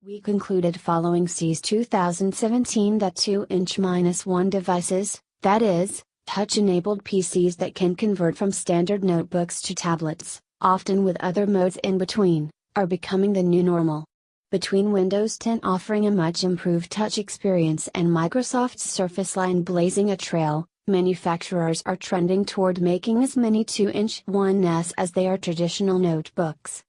We concluded following CES 2017 that 2-inch-1 devices, that is, touch-enabled PCs that can convert from standard notebooks to tablets, often with other modes in between, are becoming the new normal. Between Windows 10 offering a much improved touch experience and Microsoft's Surface line blazing a trail, manufacturers are trending toward making as many 2-inch-1s as they are traditional notebooks.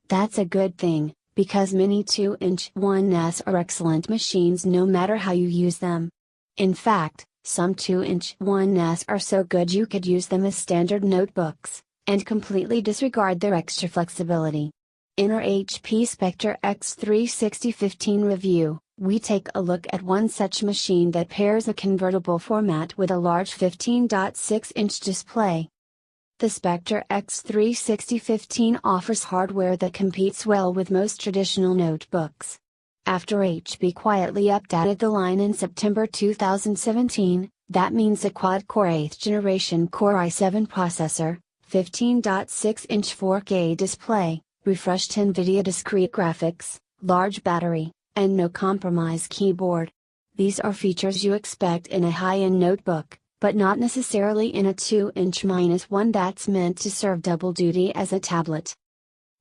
That's a good thing, because many 2-inch-1s are excellent machines no matter how you use them. In fact, some 2-inch-1s are so good you could use them as standard notebooks, and completely disregard their extra flexibility. In our HP Spectre X360 15 review, we take a look at one such machine that pairs a convertible format with a large 15.6-inch display. The Spectre X360 15 offers hardware that competes well with most traditional notebooks. After HP quietly updated the line in September 2017, that means a quad-core 8th generation Core i7 processor, 15.6-inch 4K display, refreshed NVIDIA discrete graphics, large battery, and no compromise keyboard. These are features you expect in a high-end notebook, but not necessarily in a 2-inch-1 that's meant to serve double duty as a tablet.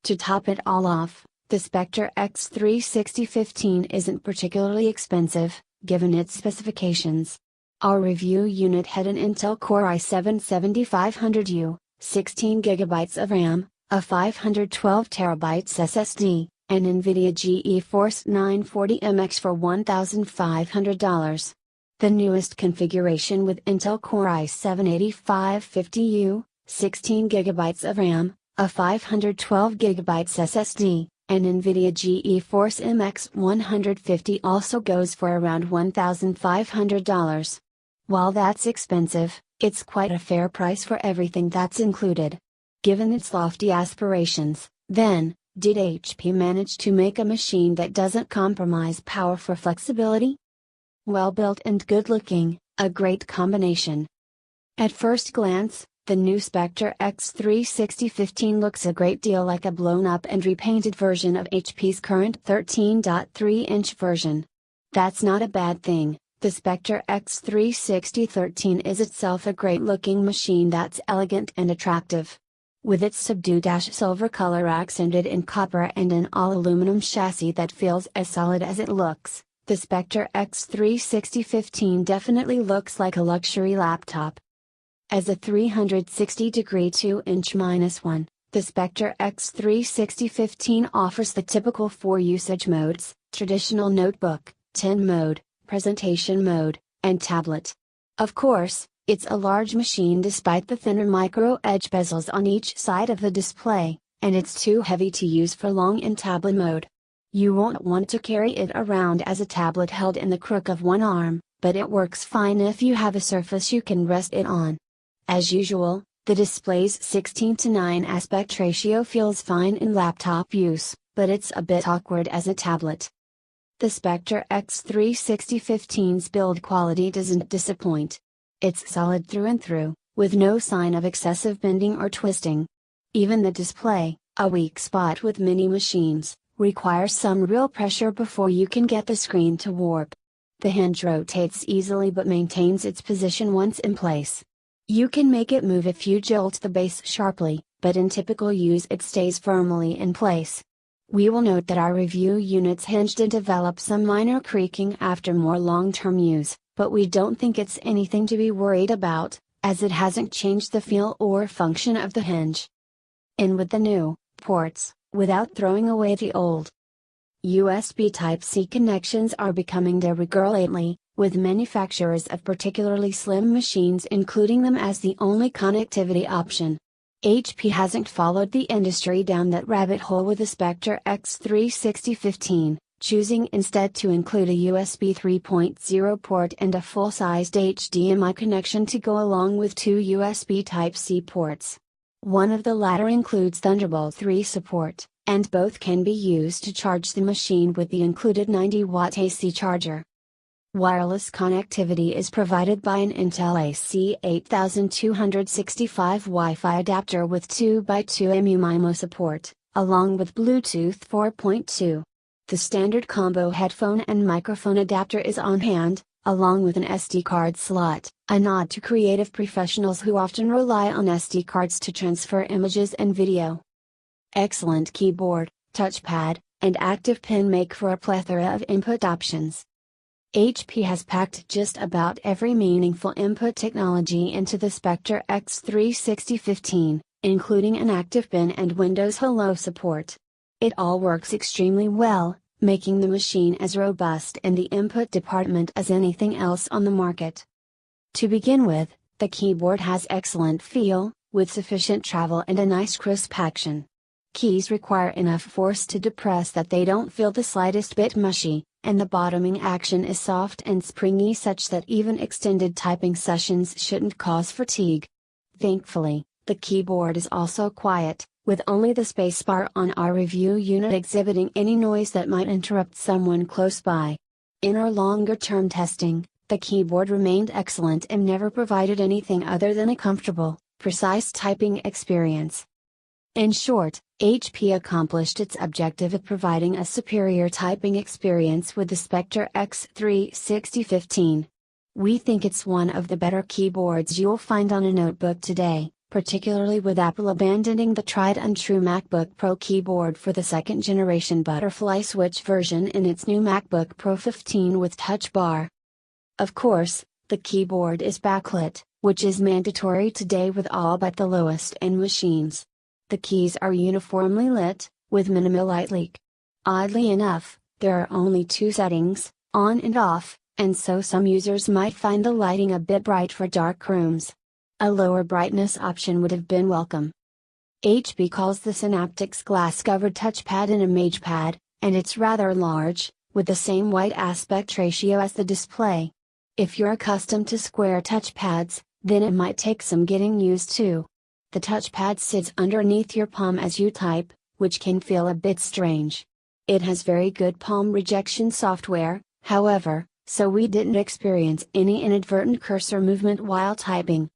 To top it all off, the Spectre X360 15 isn't particularly expensive, given its specifications. Our review unit had an Intel Core i7-7500U, 16GB of RAM, a 512TB SSD, and NVIDIA GeForce 940MX for $1,500. The newest configuration with Intel Core i7-8550U, 16GB of RAM, a 512GB SSD, and NVIDIA GeForce MX 150 also goes for around $1,500. While that's expensive, it's quite a fair price for everything that's included. Given its lofty aspirations, then, did HP manage to make a machine that doesn't compromise power for flexibility? Well built and good looking, a great combination. At first glance, the new Spectre X360 15 looks a great deal like a blown up and repainted version of HP's current 13.3-inch version. That's not a bad thing. The Spectre X360 13 is itself a great looking machine that's elegant and attractive. With its subdued ash silver color accented in copper and an all-aluminum chassis that feels as solid as it looks, the Spectre X360 15 definitely looks like a luxury laptop. As a 360-degree 2-inch-1, the Spectre X360 15 offers the typical 4 usage modes: traditional notebook, 10 mode, presentation mode, and tablet. Of course, it's a large machine despite the thinner micro-edge bezels on each side of the display, and it's too heavy to use for long in tablet mode. You won't want to carry it around as a tablet held in the crook of one arm, but it works fine if you have a surface you can rest it on. As usual, the display's 16:9 aspect ratio feels fine in laptop use, but it's a bit awkward as a tablet. The Spectre X360 15's build quality doesn't disappoint. It's solid through and through, with no sign of excessive bending or twisting. Even the display, a weak spot with many machines, requires some real pressure before you can get the screen to warp. The hinge rotates easily but maintains its position once in place. You can make it move if you jolt the base sharply, but in typical use it stays firmly in place. We will note that our review unit's hinge did develop some minor creaking after more long-term use, but we don't think it's anything to be worried about, as it hasn't changed the feel or function of the hinge. In with the new ports, without throwing away the old. USB Type-C connections are becoming de rigueur lately, with manufacturers of particularly slim machines including them as the only connectivity option. HP hasn't followed the industry down that rabbit hole with the Spectre X360 15, choosing instead to include a USB 3.0 port and a full-sized HDMI connection to go along with 2 USB Type-C ports. One of the latter includes Thunderbolt 3 support, and both can be used to charge the machine with the included 90-watt AC charger. Wireless connectivity is provided by an Intel AC8265 Wi-Fi adapter with 2x2 MU-MIMO support, along with Bluetooth 4.2. The standard combo headphone and microphone adapter is on hand, along with an SD card slot, a nod to creative professionals who often rely on SD cards to transfer images and video. Excellent keyboard, touchpad, and active pen make for a plethora of input options. HP has packed just about every meaningful input technology into the Spectre X360 15, including an active pen and Windows Hello support. It all works extremely well, making the machine as robust in the input department as anything else on the market. To begin with, the keyboard has excellent feel, with sufficient travel and a nice crisp action. Keys require enough force to depress that they don't feel the slightest bit mushy, and the bottoming action is soft and springy such that even extended typing sessions shouldn't cause fatigue. Thankfully, the keyboard is also quiet, with only the spacebar on our review unit exhibiting any noise that might interrupt someone close by. In our longer-term testing, the keyboard remained excellent and never provided anything other than a comfortable, precise typing experience. In short, HP accomplished its objective of providing a superior typing experience with the Spectre X360 15. We think it's one of the better keyboards you'll find on a notebook today, particularly with Apple abandoning the tried-and-true MacBook Pro keyboard for the second-generation butterfly switch version in its new MacBook Pro 15 with Touch Bar. Of course, the keyboard is backlit, which is mandatory today with all but the lowest-end machines. The keys are uniformly lit, with minimal light leak. Oddly enough, there are only two settings, on and off, and so some users might find the lighting a bit bright for dark rooms. A lower brightness option would have been welcome. HP calls the Synaptics glass-covered touchpad an ImagePad, and it's rather large, with the same white aspect ratio as the display. If you're accustomed to square touchpads, then it might take some getting used to. The touchpad sits underneath your palm as you type, which can feel a bit strange. It has very good palm rejection software, however, so we didn't experience any inadvertent cursor movement while typing.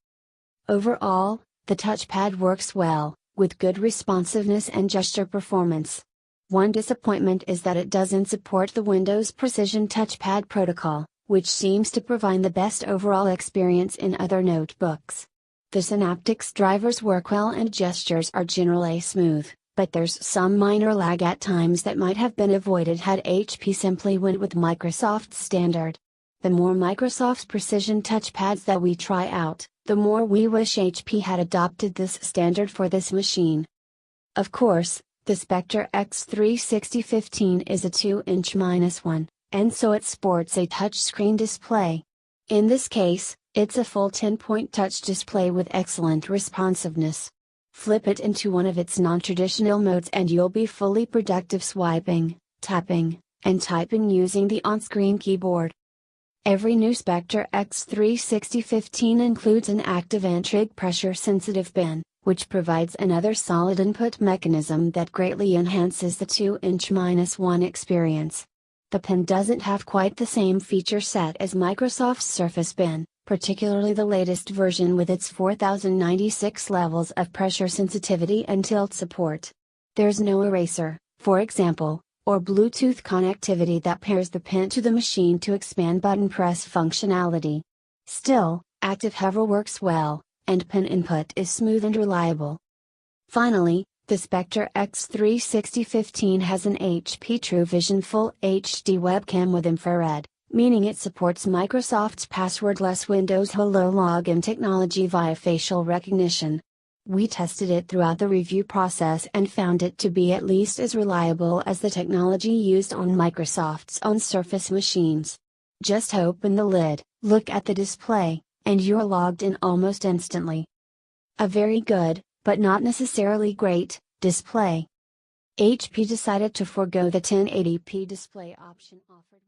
Overall, the touchpad works well, with good responsiveness and gesture performance. One disappointment is that it doesn't support the Windows Precision Touchpad protocol, which seems to provide the best overall experience in other notebooks. The Synaptics drivers work well and gestures are generally smooth, but there's some minor lag at times that might have been avoided had HP simply went with Microsoft's standard. The more Microsoft's Precision touchpads that we try out, the more we wish HP had adopted this standard for this machine. Of course, the Spectre X360 15 is a 2-inch-1, and so it sports a touchscreen display. In this case, it's a full 10-point touch display with excellent responsiveness. Flip it into one of its non-traditional modes and you'll be fully productive swiping, tapping, and typing using the on-screen keyboard. Every new Spectre X360 15 includes an active and pressure-sensitive pen, which provides another solid input mechanism that greatly enhances the 2-inch-1 experience. The pen doesn't have quite the same feature set as Microsoft's Surface Pen, particularly the latest version with its 4096 levels of pressure sensitivity and tilt support. There's no eraser, for example, or Bluetooth connectivity that pairs the pen to the machine to expand button press functionality. Still, active hover works well, and pen input is smooth and reliable. Finally, the Spectre X360 15 has an HP True Vision Full HD webcam with infrared, meaning it supports Microsoft's passwordless Windows Hello login technology via facial recognition. We tested it throughout the review process and found it to be at least as reliable as the technology used on Microsoft's own Surface machines. Just open the lid, look at the display, and you're logged in almost instantly. A very good, but not necessarily great, display. HP decided to forego the 1080p display option offered.